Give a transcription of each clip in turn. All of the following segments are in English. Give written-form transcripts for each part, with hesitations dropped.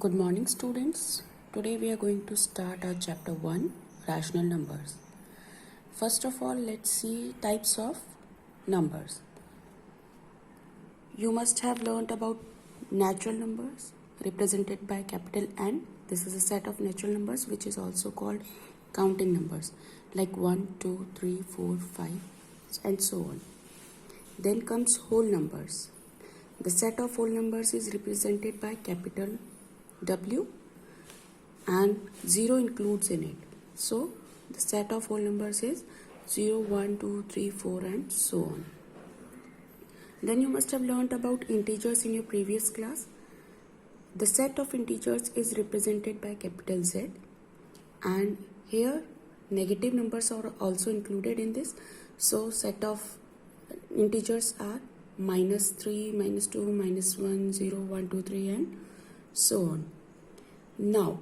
Good morning, students. Today we are going to start our chapter 1, rational numbers. First of all, let's see types of numbers. You must have learnt about natural numbers represented by capital N. This is a set of natural numbers which is also called counting numbers like 1, 2, 3, 4, 5 and so on. Then comes whole numbers. The set of whole numbers is represented by capital W and 0 includes in it. So the set of whole numbers is 0, 1, 2, 3, 4 and so on. Then you must have learnt about integers in your previous class. The set of integers is represented by capital Z and here negative numbers are also included in this. So set of integers are -3, -2, -1, 0, 1, 2, 3 and so on. Now,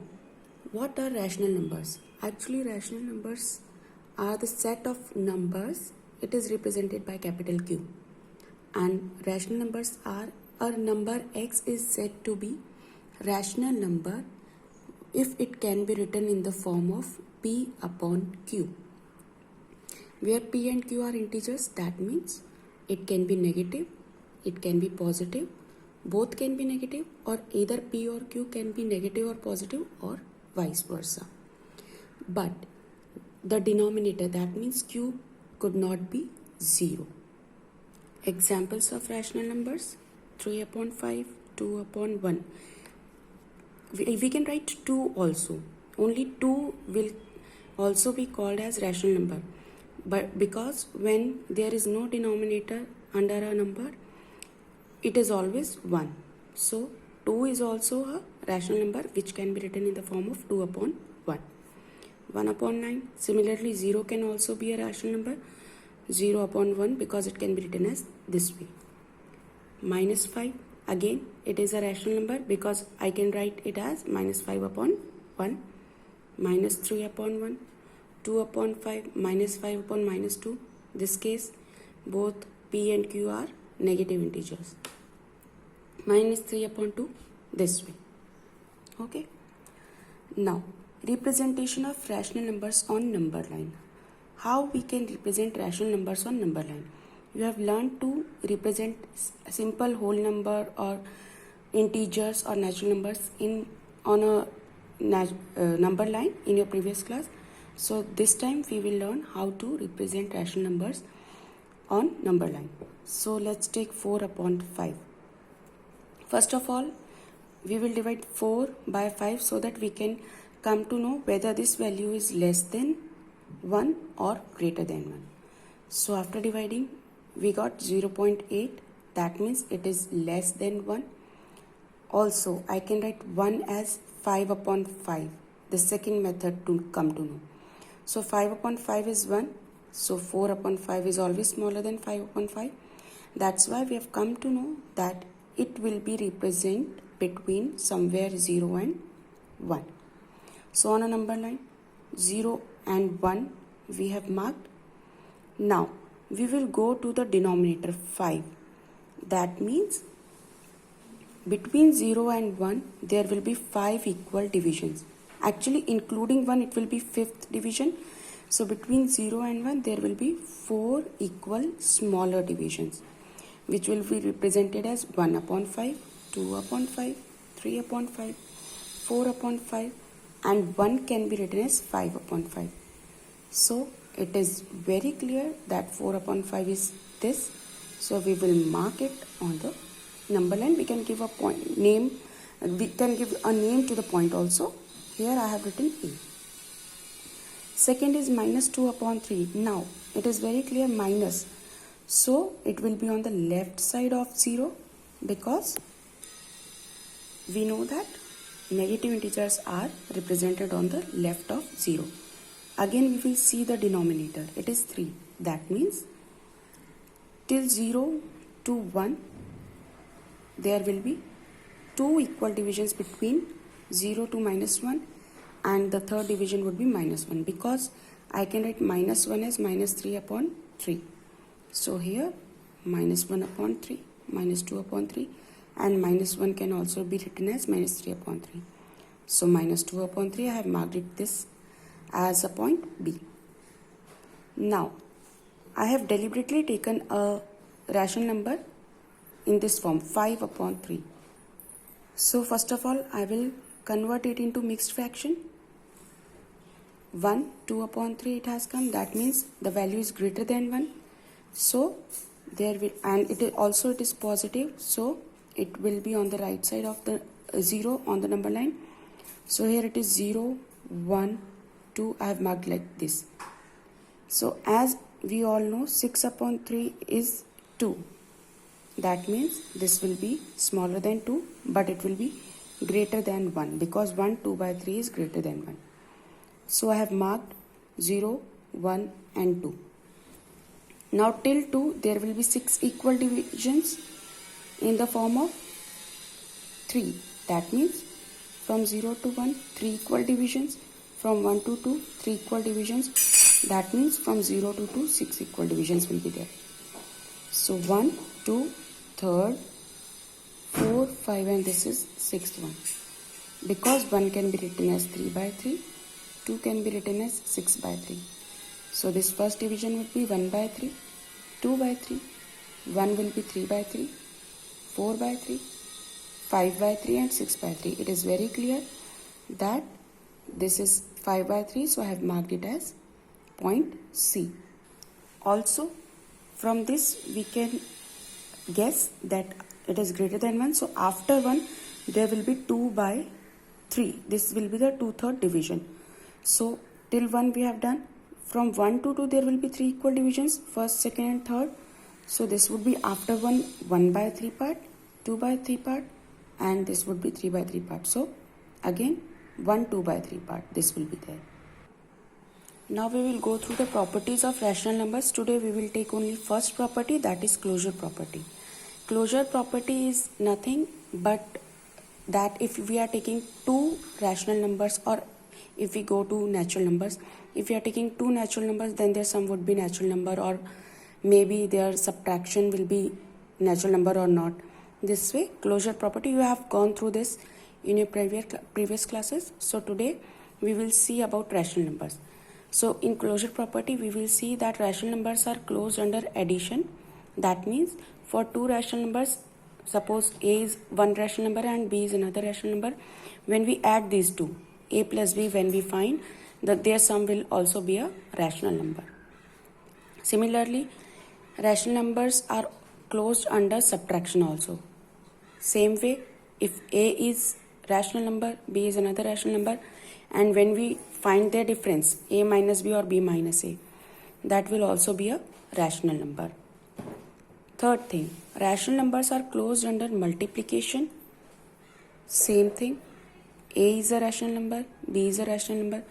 what are rational numbers? Actually, rational numbers are the set of numbers. It is represented by capital Q. And rational numbers are a number X is said to be rational number if it can be written in the form of P upon Q. Where P and Q are integers, that means it can be negative, it can be positive, both can be negative, or either P or Q can be negative or positive or vice versa. But the denominator, that means Q, could not be 0. Examples of rational numbers: 3 upon 5, 2 upon 1. We can write 2 also. Only 2 will also be called as rational number. But because when there is no denominator under a number, it is always 1. So 2 is also a rational number which can be written in the form of 2 upon 1. 1 upon 9. Similarly, 0 can also be a rational number. 0 upon 1 because it can be written as this way. -5. Again, it is a rational number because I can write it as -5 upon 1. -3 upon 1. 2 upon 5. -5 upon -2. This case, both P and Q are negative integers. -3 upon 2, this way. Okay. Now, representation of rational numbers on number line. How we can represent rational numbers on number line? You have learned to represent simple whole number or integers or natural numbers on a number line in your previous class. So this time we will learn how to represent rational numbers on number line. So let's take 4 upon 5. First of all, we will divide 4 by 5 so that we can come to know whether this value is less than 1 or greater than 1. So after dividing, we got 0.8. That means it is less than 1. Also, I can write 1 as 5 upon 5. The second method to come to know. So 5 upon 5 is 1. So 4 upon 5 is always smaller than 5 upon 5. That's why we have come to know that it will be represent between somewhere 0 and 1. So on a number line, 0 and 1 we have marked. Now we will go to the denominator 5. That means between 0 and 1 there will be 5 equal divisions. Actually, including 1, it will be 5th division. So between 0 and 1 there will be 4 equal smaller divisions which will be represented as 1 upon 5, 2 upon 5, 3 upon 5, 4 upon 5 and 1 can be written as 5 upon 5. So it is very clear that 4 upon 5 is this. So we will mark it on the number line. We can give a point name. We can give a name to the point also. Here I have written A. Second is -2 upon 3. Now it is very clear minus. So it will be on the left side of 0 because we know that negative integers are represented on the left of 0. Again we will see the denominator. It is 3. That means till 0 to 1 there will be 2 equal divisions between 0 to -1 and the third division would be -1 because I can write -1 as -3 upon 3. So here -1 upon 3, -2 upon 3 and minus 1 can also be written as minus 3 upon 3. So minus 2 upon 3, I have marked it this as a point B. Now, I have deliberately taken a rational number in this form 5 upon 3. So first of all, I will convert it into mixed fraction. 1, 2 upon 3 it has come. That means the value is greater than 1. So there will, and it is positive. So it will be on the right side of the 0 on the number line. So here it is 0, 1, 2. I have marked like this. So as we all know, 6 upon 3 is 2. That means this will be smaller than 2, but it will be greater than 1 because 1, 2 by 3 is greater than 1. So I have marked 0, 1 and 2. Now till 2 there will be 6 equal divisions in the form of 3. That means from 0 to 1, 3 equal divisions. From 1 to 2, 3 equal divisions. That means from 0 to 2, 6 equal divisions will be there. So 1, 2, 3rd, 4, 5 and this is 6th one. Because 1 can be written as 3 by 3, 2 can be written as 6 by 3. So this first division would be 1 by 3, 2 by 3, 1 will be 3 by 3, 4 by 3, 5 by 3 and 6 by 3. It is very clear that this is 5 by 3, so I have marked it as point C. Also, from this we can guess that it is greater than 1. So after 1, there will be 2 by 3. This will be the 2/3 division. So till 1 we have done. From 1 to 2, there will be 3 equal divisions, first, second and third. So this would be after 1 by 3 part, 2 by 3 part, and this would be 3 by 3 part. So again 1, 2 by 3 part, this will be there. Now we will go through the properties of rational numbers. Today we will take only first property, that is closure property. Closure property is nothing but that if we are taking two rational numbers, or if we go to natural numbers, if we are taking two natural numbers, then their sum would be natural number, or maybe their subtraction will be natural number or not. This way, closure property, you have gone through this in your previous classes. So today we will see about rational numbers. So in closure property, we will see that rational numbers are closed under addition. That means for two rational numbers, suppose A is one rational number and B is another rational number, when we add these two, A plus B, when we find that their sum will also be a rational number. Similarly, rational numbers are closed under subtraction also. Same way, if A is rational number, B is another rational number, and when we find their difference, A minus B or B minus A, that will also be a rational number. Third thing, rational numbers are closed under multiplication. Same thing, A is a rational number, B is a rational number.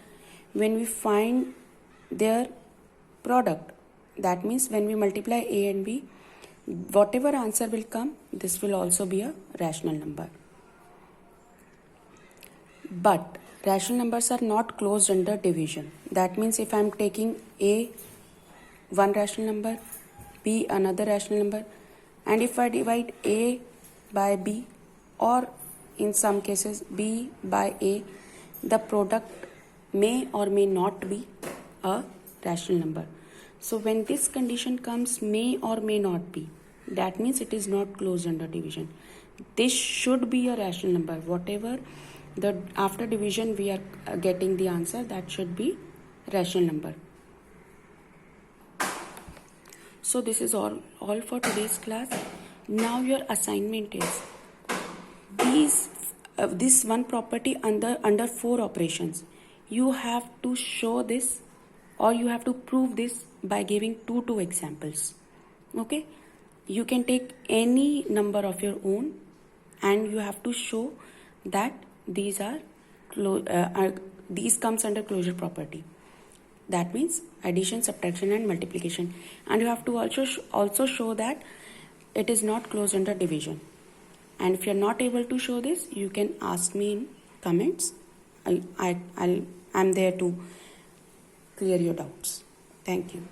When we find their product, that means when we multiply A and B, whatever answer will come, this will also be a rational number. But rational numbers are not closed under division. That means if I am taking A, one rational number, B, another rational number, and if I divide A by B, or in some cases B by A, the product may or may not be a rational number. So when this condition comes, may or may not be, that means it is not closed under division. This should be a rational number. Whatever the after division we are getting the answer, that should be rational number. So this is all for today's class. Now your assignment is this one property under four operations. You have to show this, or you have to prove this by giving two examples. Okay, you can take any number of your own, and you have to show that these comes under closure property. That means addition, subtraction and multiplication, and you have to also show that it is not closed under division. And if you are not able to show this, you can ask me in comments. I'm there to clear your doubts. Thank you.